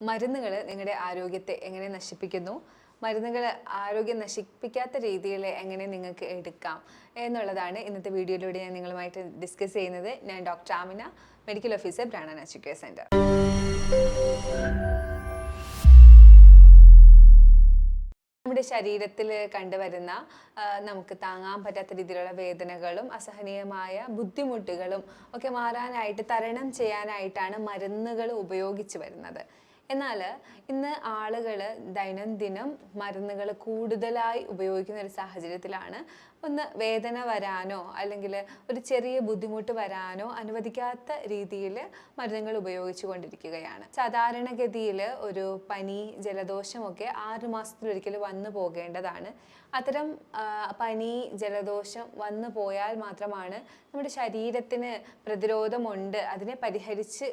മരുന്നുകൾ നിങ്ങളുടെ ആരോഗ്യത്തെ എങ്ങനെ നശിപ്പിക്കുന്നു? മരുന്നുകൾ ആരോഗ്യം നശിപ്പിക്കാത്ത രീതിയിൽ എങ്ങനെ നിങ്ങൾക്ക് എടുക്കാം എന്നുള്ളതാണ് ഇന്നത്തെ വീഡിയോയിലൂടെ ഞാൻ നിങ്ങളുമായിട്ട് ഡിസ്കസ് ചെയ്യുന്നത്. ഞാൻ ഡോക്ടർ ആമിന, മെഡിക്കൽ ഓഫീസർ പ്രാണനാച്ചു കെയർ സെന്റർ. നമ്മുടെ ശരീരത്തിൽ കണ്ടുവരുന്ന നമുക്ക് താങ്ങാൻ പറ്റാത്ത രീതിയിലുള്ള വേദനകളും അസഹനീയമായ ബുദ്ധിമുട്ടുകളും ഒക്കെ മാറാനായിട്ട്, തരണം ചെയ്യാനായിട്ടാണ് മരുന്നുകൾ ഉപയോഗിച്ച് വരുന്നത്. എന്നാൽ ഇന്ന് ആളുകൾ ദൈനംദിനം മരുന്നുകൾ കൂടുതലായി ഉപയോഗിക്കുന്ന ഒരു സാഹചര്യത്തിലാണ് ഒന്ന് വേദന വരാനോ അല്ലെങ്കിൽ ഒരു ചെറിയ ബുദ്ധിമുട്ട് വരാനോ അനുവദിക്കാത്ത രീതിയിൽ മരുന്നുകൾ ഉപയോഗിച്ചു കൊണ്ടിരിക്കുകയാണ്. സാധാരണഗതിയിൽ ഒരു പനി, ജലദോഷമൊക്കെ 6 മാസത്തിലൊരിക്കൽ വന്നു പോകേണ്ടതാണ്. അത്തരം പനി, ജലദോഷം വന്നു പോയാൽ മാത്രമാണ് നമ്മുടെ ശരീരത്തിന് പ്രതിരോധമുണ്ട്, അതിനെ പരിഹരിച്ച്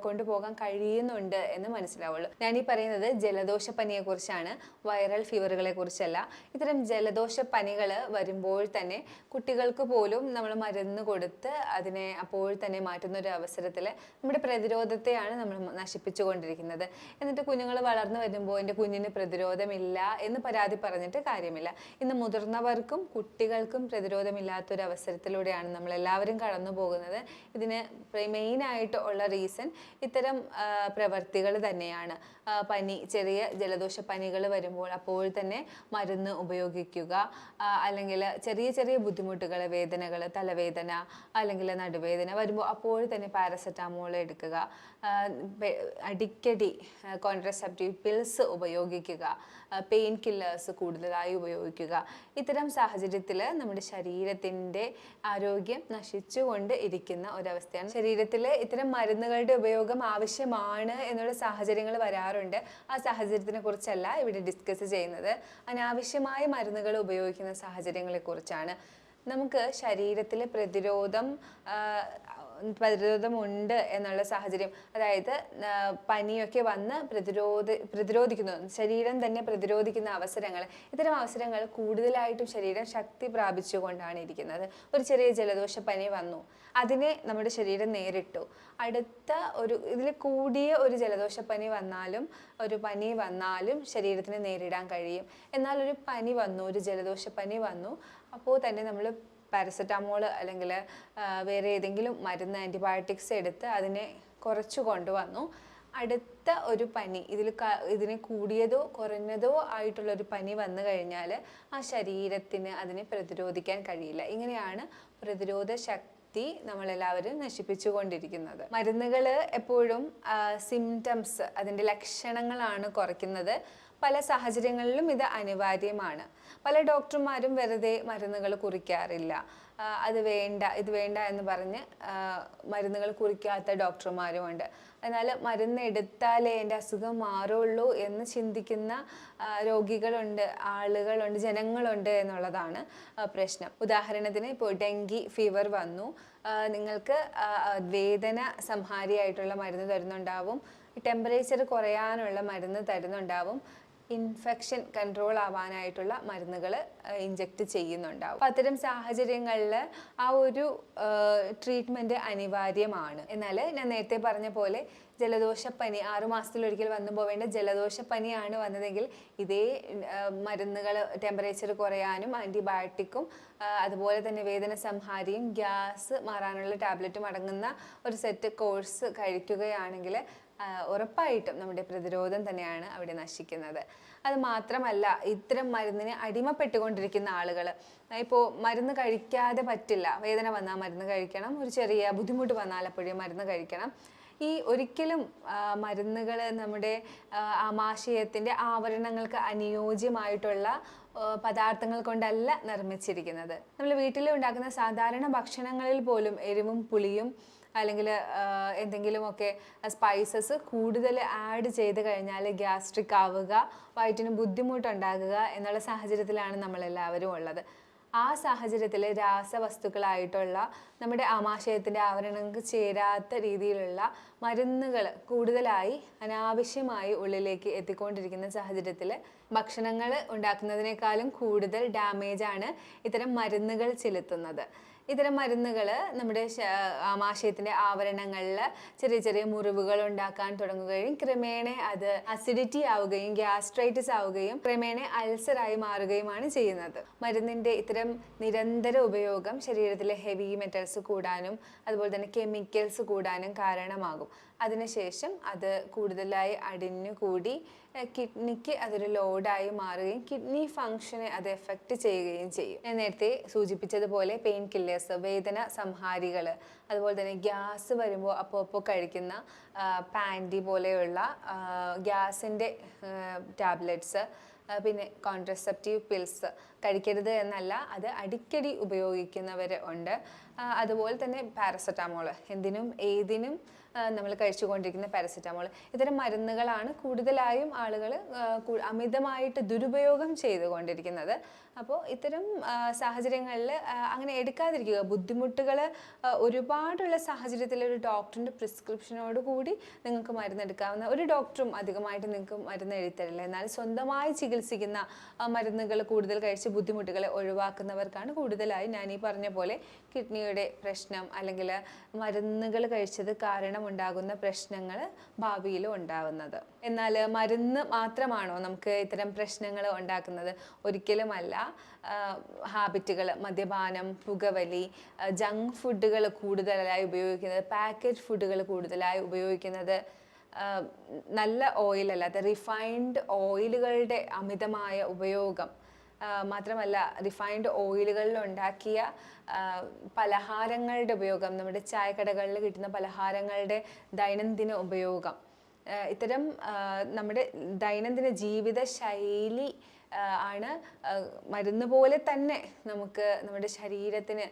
കൊണ്ടുപോകാൻ കഴിയുന്നുണ്ട് എന്ന് മനസ്സിലാവുള്ളൂ. ഞാനീ പറയുന്നത് ജലദോഷ പനിയെ കുറിച്ചാണ്, വൈറൽ ഫീവറുകളെ കുറിച്ചല്ല. ഇത്തരം ജലദോഷ പനികൾ വരുമ്പോൾ തന്നെ കുട്ടികൾക്ക് പോലും നമ്മൾ മരുന്ന് കൊടുത്ത് അതിനെ അപ്പോൾ തന്നെ മാറ്റുന്ന ഒരു അവസരത്തിൽ നമ്മുടെ പ്രതിരോധത്തെയാണ് നമ്മൾ നശിപ്പിച്ചുകൊണ്ടിരിക്കുന്നത്. എന്നിട്ട് കുഞ്ഞുങ്ങൾ വളർന്നു വരുമ്പോൾ എൻ്റെ കുഞ്ഞിന് പ്രതിരോധമില്ല എന്ന് പരാതി പറഞ്ഞിട്ട് കാര്യമില്ല. ഇന്ന് മുതിർന്നവർക്കും കുട്ടികൾക്കും പ്രതിരോധമില്ലാത്തൊരു അവസരത്തിലൂടെയാണ് നമ്മൾ എല്ലാവരും കടന്നു പോകുന്നത്. ഇതിന് മെയിനായിട്ട് ഉള്ള റീസൺ ഇത്തരം പ്രവർത്തികൾ തന്നെയാണ്. പനി, ചെറിയ ജലദോഷ പനികൾ വരുമ്പോൾ അപ്പോൾ തന്നെ മരുന്ന് ഉപയോഗിക്കുക, അല്ലെങ്കിൽ ചെറിയ ചെറിയ ബുദ്ധിമുട്ടുകൾ, വേദനകൾ, തലവേദന അല്ലെങ്കിൽ നടുവേദന വരുമ്പോൾ അപ്പോൾ തന്നെ പാരസെറ്റാമോൾ എടുക്കുക, അടിക്കടി കോൺട്രസെപ്റ്റീവ് പിൽസ് ഉപയോഗിക്കുക, പെയിൻ കില്ലേഴ്സ് കൂടുതലായി ഉപയോഗിക്കുക. ഇത്തരം സാഹചര്യത്തിൽ നമ്മുടെ ശരീരത്തിൻ്റെ ആരോഗ്യം നശിച്ചുകൊണ്ട് ഇരിക്കുന്ന ഒരവസ്ഥയാണ്. ശരീരത്തിൽ ഇത്തരം മരുന്നുകളുടെ ഉപയോഗം ആവശ്യമാണ് എന്നുള്ള സാഹചര്യങ്ങൾ വരാറുണ്ട്. ആ സാഹചര്യത്തിനെ കുറിച്ചല്ല ഇവിടെ ഡിസ്കസ് ചെയ്യുന്നത്. അനാവശ്യമായ മരുന്നുകൾ ഉപയോഗിക്കുന്ന സാഹചര്യങ്ങളെ കുറിച്ചാണ്. നമുക്ക് ശരീരത്തിൽ പ്രതിരോധമുണ്ട് എന്നുള്ള സാഹചര്യം, അതായത് പനിയൊക്കെ വന്ന് പ്രതിരോധിക്കുന്നു, ശരീരം തന്നെ പ്രതിരോധിക്കുന്ന അവസരങ്ങൾ, ഇത്തരം അവസരങ്ങൾ കൂടുതലായിട്ടും ശരീരം ശക്തി പ്രാപിച്ചുകൊണ്ടാണ് ഇരിക്കുന്നത്. ഒരു ചെറിയ ജലദോഷ പനി വന്നു, അതിനെ നമ്മുടെ ശരീരം നേരിട്ടു. അടുത്ത ഇതിൽ കൂടിയ ഒരു ജലദോഷ പനി വന്നാലും ശരീരത്തിന് നേരിടാൻ കഴിയും. എന്നാൽ ഒരു പനി വന്നു, ഒരു ജലദോഷ പനി വന്നു, അപ്പോൾ തന്നെ നമ്മൾ പാരസെറ്റാമോൾ അല്ലെങ്കിൽ വേറെ ഏതെങ്കിലും മരുന്ന്, ആൻറ്റിബയോട്ടിക്സ് എടുത്ത് അതിനെ കുറച്ചു കൊണ്ടുവന്നു. അടുത്ത ഒരു പനി, ഇതിന് കൂടിയതോ കുറഞ്ഞതോ ആയിട്ടുള്ളൊരു പനി വന്നു കഴിഞ്ഞാൽ ആ ശരീരത്തിന് അതിനെ പ്രതിരോധിക്കാൻ കഴിയില്ല. ഇങ്ങനെയാണ് പ്രതിരോധ ശക്തി നമ്മളെല്ലാവരും നശിപ്പിച്ചുകൊണ്ടിരിക്കുന്നത്. മരുന്നുകൾ എപ്പോഴും സിംറ്റംസ്, അതിൻ്റെ ലക്ഷണങ്ങളാണ് കുറയ്ക്കുന്നത്. പല സാഹചര്യങ്ങളിലും ഇത് അനിവാര്യമാണ്. പല ഡോക്ടർമാരും വെറുതെ മരുന്നുകൾ കുറിക്കാറില്ല. അത് വേണ്ട, ഇത് വേണ്ട എന്ന് പറഞ്ഞ് മരുന്നുകൾ കുറിക്കാത്ത ഡോക്ടർമാരുമുണ്ട്. എന്നാൽ മരുന്ന് എടുത്താലേ എൻ്റെ അസുഖം മാറുള്ളൂ എന്ന് ചിന്തിക്കുന്ന രോഗികളുണ്ട്, ജനങ്ങളുണ്ട് എന്നുള്ളതാണ് പ്രശ്നം. ഉദാഹരണത്തിന് ഇപ്പോൾ ഡെങ്കി ഫീവർ വന്നു, നിങ്ങൾക്ക് വേദന സംഹാരിയായിട്ടുള്ള മരുന്ന് തരുന്നുണ്ടാവും, ടെമ്പറേച്ചർ കുറയാനുള്ള മരുന്ന് തരുന്നുണ്ടാവും, ഇൻഫെക്ഷൻ കൺട്രോൾ ആവാനായിട്ടുള്ള മരുന്നുകൾ ഇഞ്ചെക്റ്റ് ചെയ്യുന്നുണ്ടാവും. അപ്പം അത്തരം സാഹചര്യങ്ങളിൽ ആ ഒരു ട്രീറ്റ്മെൻറ്റ് അനിവാര്യമാണ്. എന്നാൽ ഞാൻ നേരത്തെ പറഞ്ഞ പോലെ ജലദോഷപ്പനി 6 മാസത്തിലൊരിക്കൽ വന്നു പോവേണ്ട ജലദോഷപ്പനിയാണ് വന്നതെങ്കിൽ ഇതേ മരുന്നുകൾ ടെമ്പറേച്ചർ കുറയാനും ആൻറ്റിബയോട്ടിക്കും അതുപോലെ തന്നെ വേദന സംഹാരിയും ഗ്യാസ് മാറാനുള്ള ടാബ്ലറ്റും അടങ്ങുന്ന ഒരു സെറ്റ് കോഴ്സ് കഴിക്കുകയാണെങ്കിൽ ഉറപ്പായിട്ടും നമ്മുടെ പ്രതിരോധം തന്നെയാണ് അവിടെ നശിക്കുന്നത്. അത് മാത്രമല്ല, ഇത്തരം മരുന്നിന് അടിമപ്പെട്ടുകൊണ്ടിരിക്കുന്ന ആളുകൾ, ഇപ്പോൾ മരുന്ന് കഴിക്കാതെ പറ്റില്ല, വേദന വന്നാൽ മരുന്ന് കഴിക്കണം, ഒരു ചെറിയ ബുദ്ധിമുട്ട് വന്നാൽ അപ്പോഴും മരുന്ന് കഴിക്കണം. ഈ ഒരിക്കലും മരുന്നുകൾ നമ്മുടെ ആമാശയത്തിൻ്റെ ആവരണങ്ങൾക്ക് അനുയോജ്യമായിട്ടുള്ള പദാർത്ഥങ്ങൾ കൊണ്ടല്ല നിർമ്മിച്ചിരിക്കുന്നത്. നമ്മൾ വീട്ടിൽ ഉണ്ടാക്കുന്ന സാധാരണ ഭക്ഷണങ്ങളിൽ പോലും എരിവും പുളിയും അല്ലെങ്കിൽ എന്തെങ്കിലുമൊക്കെ സ്പൈസസ് കൂടുതൽ ആഡ് ചെയ്ത് കഴിഞ്ഞാൽ ഗ്യാസ്ട്രിക് ആവുക, വയറ്റിന് ബുദ്ധിമുട്ടുണ്ടാകുക എന്നുള്ള സാഹചര്യത്തിലാണ് നമ്മളെല്ലാവരും ഉള്ളത്. ആ സാഹചര്യത്തിൽ രാസവസ്തുക്കളായിട്ടുള്ള നമ്മുടെ ആമാശയത്തിൻ്റെ ആവരണങ്ങൾക്ക് ചേരാത്ത രീതിയിലുള്ള മരുന്നുകൾ കൂടുതലായി അനാവശ്യമായി ഉള്ളിലേക്ക് എത്തിക്കൊണ്ടിരിക്കുന്ന സാഹചര്യത്തിൽ ഭക്ഷണങ്ങൾ ഉണ്ടാക്കുന്നതിനേക്കാളും കൂടുതൽ ഡാമേജാണ് ഇത്തരം മരുന്നുകൾ ചെലുത്തുന്നത്. ഇത്തരം മരുന്നുകൾ നമ്മുടെ ആമാശയത്തിൻ്റെ ആവരണങ്ങളിൽ ചെറിയ ചെറിയ മുറിവുകൾ ഉണ്ടാക്കാൻ തുടങ്ങുകയും ക്രമേണ അത് അസിഡിറ്റി ആവുകയും ഗ്യാസ്ട്രൈറ്റിസ് ആവുകയും ക്രമേണ അൾസറായി മാറുകയുമാണ് ചെയ്യുന്നത്. മരുന്നിൻ്റെ ഇത്തരം നിരന്തര ഉപയോഗം ശരീരത്തിലെ ഹെവി മെറ്റൽസ് കൂടാനും അതുപോലെ തന്നെ കെമിക്കൽസ് കൂടാനും കാരണമാകും. അതിനുശേഷം അത് കൂടുതലായി അടിഞ്ഞുകൂടി കിഡ്നിക്ക് അതൊരു ലോഡായി മാറുകയും കിഡ്നി ഫങ്ഷനെ അത് എഫക്റ്റ് ചെയ്യുകയും ചെയ്യും. ഞാൻ നേരത്തെ സൂചിപ്പിച്ചതുപോലെ പെയിൻ കില്ലേഴ്സ്, വേദന സംഹാരികൾ, അതുപോലെ തന്നെ ഗ്യാസ് വരുമ്പോൾ അപ്പോൾ കഴിക്കുന്ന പാൻറ്റി പോലെയുള്ള ഗ്യാസിൻ്റെ ടാബ്ലറ്റ്സ്, പിന്നെ കോൺട്രസെപ്റ്റീവ് പിൽസ് കഴിക്കരുത് എന്നല്ല, അത് അടിക്കടി ഉപയോഗിക്കുന്നവർ ഉണ്ട്. അതുപോലെ തന്നെ പാരസെറ്റാമോൾ, എന്തിനും ഏതിനും നമ്മൾ കഴിച്ചുകൊണ്ടിരിക്കുന്ന പാരസെറ്റാമോൾ, ഇത്തരം മരുന്നുകളാണ് കൂടുതലായും ആളുകൾ അമിതമായിട്ട് ദുരുപയോഗം ചെയ്തുകൊണ്ടിരിക്കുന്നത്. അപ്പോൾ ഇത്തരം സാഹചര്യങ്ങളിൽ അങ്ങനെ എടുക്കാതിരിക്കുക. ബുദ്ധിമുട്ടുകൾ ഒരുപാടുള്ള സാഹചര്യത്തിൽ ഒരു ഡോക്ടറിൻ്റെ പ്രിസ്ക്രിപ്ഷനോട് കൂടി നിങ്ങൾക്ക് മരുന്നെടുക്കാവുന്ന, ഒരു ഡോക്ടറും അധികമായിട്ട് നിങ്ങൾക്ക് മരുന്ന് എഴുതരില്ല. എന്നാൽ സ്വന്തമായി ചികിത്സിക്കുന്ന മരുന്നുകൾ കൂടുതൽ കഴിച്ച് ബുദ്ധിമുട്ടുകളെ ഒഴിവാക്കുന്നവർക്കാണ് കൂടുതലായി ഞാൻ ഈ പറഞ്ഞ പോലെ കിഡ്നിയുടെ പ്രശ്നം അല്ലെങ്കിൽ മരുന്നുകൾ കഴിച്ചത് കാരണം ഉണ്ടാകുന്ന പ്രശ്നങ്ങൾ ഭാവിയിലും ഉണ്ടാകുന്നത്. എന്നാൽ മരുന്ന് മാത്രമാണോ നമുക്ക് ഇത്തരം പ്രശ്നങ്ങൾ ഉണ്ടാക്കുന്നത്? ഒരിക്കലുമല്ല. ഹാബിറ്റുകൾ, മദ്യപാനം, പുകവലി, ജങ്ക് ഫുഡുകൾ കൂടുതലായി ഉപയോഗിക്കുന്നത്, പാക്കറ്റ് ഫുഡുകൾ കൂടുതലായി ഉപയോഗിക്കുന്നത്, നല്ല ഓയിൽ അല്ലാത്ത റിഫൈൻഡ് ഓയിലുകളുടെ അമിതമായ ഉപയോഗം, മാത്രമല്ല റിഫൈൻഡ് ഓയിലുകളിൽ ഉണ്ടാക്കിയ പലഹാരങ്ങളുടെ ഉപയോഗം, നമ്മുടെ ചായക്കടകളിൽ കിട്ടുന്ന പലഹാരങ്ങളുടെ ദൈനംദിന ഉപയോഗം, ഇത്തരം നമ്മുടെ ദൈനംദിന ജീവിത ശൈലി ആണ് മരുന്ന് പോലെ തന്നെ നമുക്ക് നമ്മുടെ ശരീരത്തിന്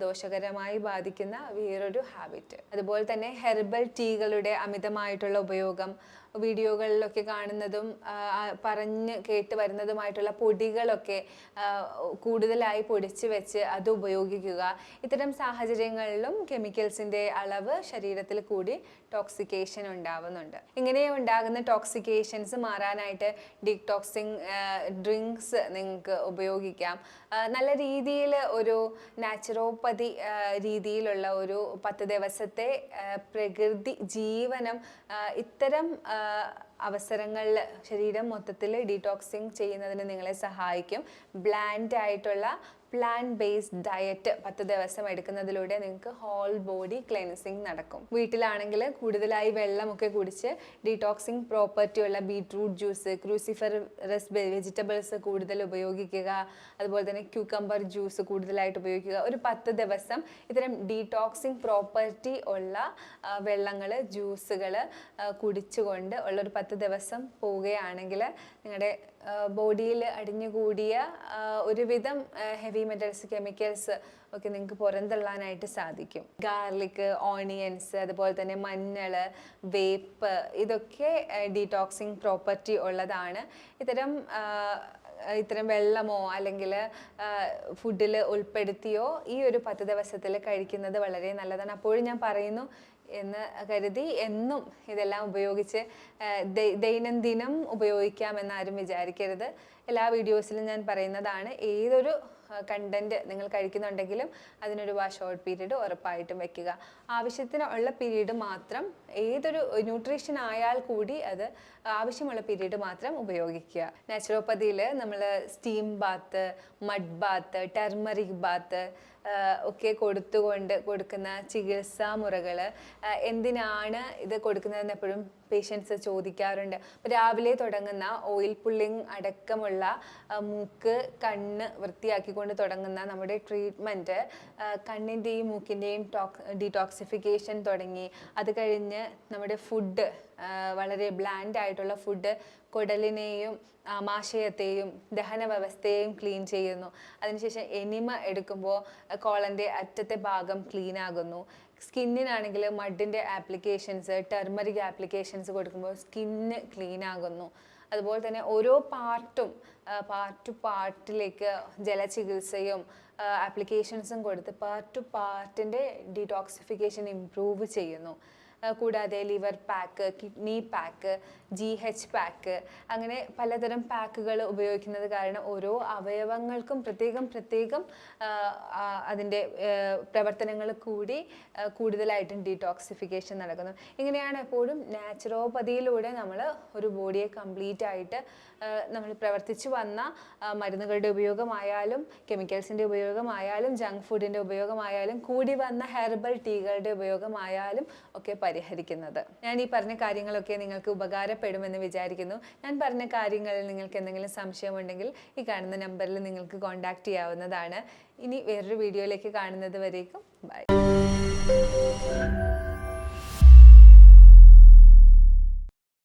ദോഷകരമായി ബാധിക്കുന്ന വേറൊരു ഹാബിറ്റ്. അതുപോലെ തന്നെ ഹെർബൽ ടീകളുടെ അമിതമായിട്ടുള്ള ഉപയോഗം, വീഡിയോകളിലൊക്കെ കാണുന്നതും പറഞ്ഞ് കേട്ട് വരുന്നതുമായിട്ടുള്ള പൊടികളൊക്കെ കൂടുതലായി പൊടിച്ച് വെച്ച് അത് ഉപയോഗിക്കുക. ഇത്തരം സാഹചര്യങ്ങളിലും കെമിക്കൽസിൻ്റെ അളവ് ശരീരത്തിൽ കൂടി ടോക്സിക്കേഷൻ ഉണ്ടാവുന്നുണ്ട്. ഇങ്ങനെ ഉണ്ടാകുന്ന ടോക്സിക്കേഷൻസ് മാറാനായിട്ട് ഡീടോക്സിങ് ഡ്രിങ്ക്സ് നിങ്ങൾക്ക് ഉപയോഗിക്കാം. നല്ല രീതിയിൽ ഒരു നാച്ചുറോപ്പതി രീതിയിലുള്ള ഒരു 10 ദിവസത്തെ പ്രകൃതി ജീവനം ഇത്തരം അവസരങ്ങളിൽ ശരീരം മൊത്തത്തിൽ ഡീടോക്സിങ് ചെയ്യുന്നതിന് നിങ്ങളെ സഹായിക്കും. ബ്ലാൻഡ് ആയിട്ടുള്ള പ്ലാൻ ബേസ്ഡ് ഡയറ്റ് 10 ദിവസം എടുക്കുന്നതിലൂടെ നിങ്ങൾക്ക് ഹോൾ ബോഡി ക്ലെൻസിങ് നടക്കും. വീട്ടിലാണെങ്കിൽ കൂടുതലായി വെള്ളമൊക്കെ കുടിച്ച് ഡീടോക്സിങ് പ്രോപ്പർട്ടി ഉള്ള ബീട്രൂട്ട് ജ്യൂസ്, ക്രൂസിഫറസ് വെജിറ്റബിൾസ് കൂടുതൽ ഉപയോഗിക്കുക. അതുപോലെ തന്നെ ക്യൂക്കമ്പർ ജ്യൂസ് കൂടുതലായിട്ട് ഉപയോഗിക്കുക. ഒരു 10 ദിവസം ഇത്തരം ഡീടോക്സിങ് പ്രോപ്പർട്ടി ഉള്ള വെള്ളങ്ങൾ, ജ്യൂസുകൾ കുടിച്ചുകൊണ്ട് ഉള്ളൊരു 10 ദിവസം പോവുകയാണെങ്കിൽ നിങ്ങളുടെ ബോഡിയിൽ അടിഞ്ഞുകൂടിയ ഒരുവിധം ഹെവി മെറ്റൽസ്, കെമിക്കൽസ് ഒക്കെ നിങ്ങൾക്ക് പുറന്തള്ളാനായിട്ട് സാധിക്കും. ഗാർലിക്, ഓണിയൻസ്, അതുപോലെ തന്നെ മഞ്ഞൾ, വേപ്പ്, ഇതൊക്കെ ഡീടോക്സിങ് പ്രോപ്പർട്ടി ഉള്ളതാണ്. ഇത്തരം വെള്ളമോ അല്ലെങ്കിൽ ഫുഡിൽ ഉൾപ്പെടുത്തിയോ ഈ ഒരു 10 ദിവസത്തിൽ കഴിക്കുന്നത് വളരെ നല്ലതാണ്. അപ്പോഴും ഞാൻ പറയുന്നു എന്ന് കരുതി എന്നും ഇതെല്ലാം ഉപയോഗിച്ച് ദൈനംദിനം ഉപയോഗിക്കാമെന്നാരും വിചാരിക്കരുത്. എല്ലാ വീഡിയോസിലും ഞാൻ പറയുന്നതാണ്, ഏതൊരു കണ്ടന്റ് നിങ്ങൾ കഴിക്കുന്നുണ്ടെങ്കിലും അതിനൊരു ഷോർട്ട് പീരീഡ് ഉറപ്പായിട്ടും വെക്കുക. ആവശ്യത്തിനുള്ള പീരീഡ് മാത്രം, ഏതൊരു ന്യൂട്രീഷൻ ആയാൽ കൂടി അത് ആവശ്യമുള്ള പീരീഡ് മാത്രം ഉപയോഗിക്കുക. നാച്ചുറോപ്പതിയിൽ നമ്മൾ steam bath, mud bath, turmeric bath ഒക്കെ കൊടുക്കുന്ന ചികിത്സാ മുറകൾ, എന്തിനാണ് ഇത് കൊടുക്കുന്നതെന്ന് എപ്പോഴും പേഷ്യൻസ് ചോദിക്കാറുണ്ട്. രാവിലെ തുടങ്ങുന്ന ഓയിൽ പുള്ളിങ് അടക്കമുള്ള മൂക്ക്, കണ്ണ് വൃത്തിയാക്കിക്കൊണ്ട് തുടങ്ങുന്ന നമ്മുടെ ട്രീറ്റ്മെൻറ്റ് കണ്ണിൻ്റെയും മൂക്കിൻ്റെയും ഡീടോക്സിഫിക്കേഷൻ തുടങ്ങി, അത് കഴിഞ്ഞ് നമ്മുടെ ഫുഡ്, വളരെ ബ്ലാൻഡ് ആയിട്ടുള്ള ഫുഡ് കുടലിനെയും ആമാശയത്തെയും ദഹന വ്യവസ്ഥയെയും ക്ലീൻ ചെയ്യുന്നു. അതിനുശേഷം എനിമ എടുക്കുമ്പോൾ കോളൻ്റെ അറ്റത്തെ ഭാഗം ക്ലീൻ ആകുന്നു. സ്കിന്നിനാണെങ്കിൽ മഡിൻ്റെ ആപ്ലിക്കേഷൻസ്, ടെർമറിക് ആപ്ലിക്കേഷൻസ് കൊടുക്കുമ്പോൾ സ്കിന്ന് ക്ലീൻ ആകുന്നു. അതുപോലെ തന്നെ ഓരോ പാർട്ടിലേക്ക് ജലചികിത്സയും ആപ്ലിക്കേഷൻസും കൊടുത്ത് പാർട്ടിൻ്റെ ഡീടോക്സിഫിക്കേഷൻ ഇംപ്രൂവ് ചെയ്യുന്നു. കൂടാതെ liver pack, kidney pack, GH pack, അങ്ങനെ പലതരം പാക്കുകൾ ഉപയോഗിക്കുന്നത് കാരണം ഓരോ അവയവങ്ങൾക്കും പ്രത്യേകം അതിൻ്റെ പ്രവർത്തനങ്ങൾ കൂടി കൂടുതലായിട്ടും ഡീടോക്സിഫിക്കേഷൻ നടക്കുന്നു. ഇങ്ങനെയാണ് എപ്പോഴും നാച്ചുറോപ്പതിയിലൂടെ നമ്മൾ ഒരു ബോഡിയെ കംപ്ലീറ്റ് ആയിട്ട് നമ്മൾ പ്രവർത്തിച്ചു വന്ന മരുന്നുകളുടെ ഉപയോഗമായാലും കെമിക്കൽസിൻ്റെ ഉപയോഗമായാലും ജങ്ക് ഫുഡിൻ്റെ ഉപയോഗമായാലും കൂടി വന്ന ഹെർബൽ ടീകളുടെ ഉപയോഗമായാലും ഒക്കെ പരിഹരിക്കുന്നത്. ഞാൻ ഈ പറഞ്ഞ കാര്യങ്ങളൊക്കെ നിങ്ങൾക്ക് ഉപകാരപ്പെടുമെന്ന് വിചാരിക്കുന്നു. ഞാൻ പറഞ്ഞ കാര്യങ്ങളിൽ നിങ്ങൾക്ക് എന്തെങ്കിലും സംശയമുണ്ടെങ്കിൽ ഈ കാണുന്ന നമ്പറിൽ നിങ്ങൾക്ക് കോൺടാക്റ്റ് ചെയ്യാവുന്നതാണ്. ഇനി വേറൊരു വീഡിയോയിലേക്ക് കാണുന്നത് വരേക്കും ബൈ.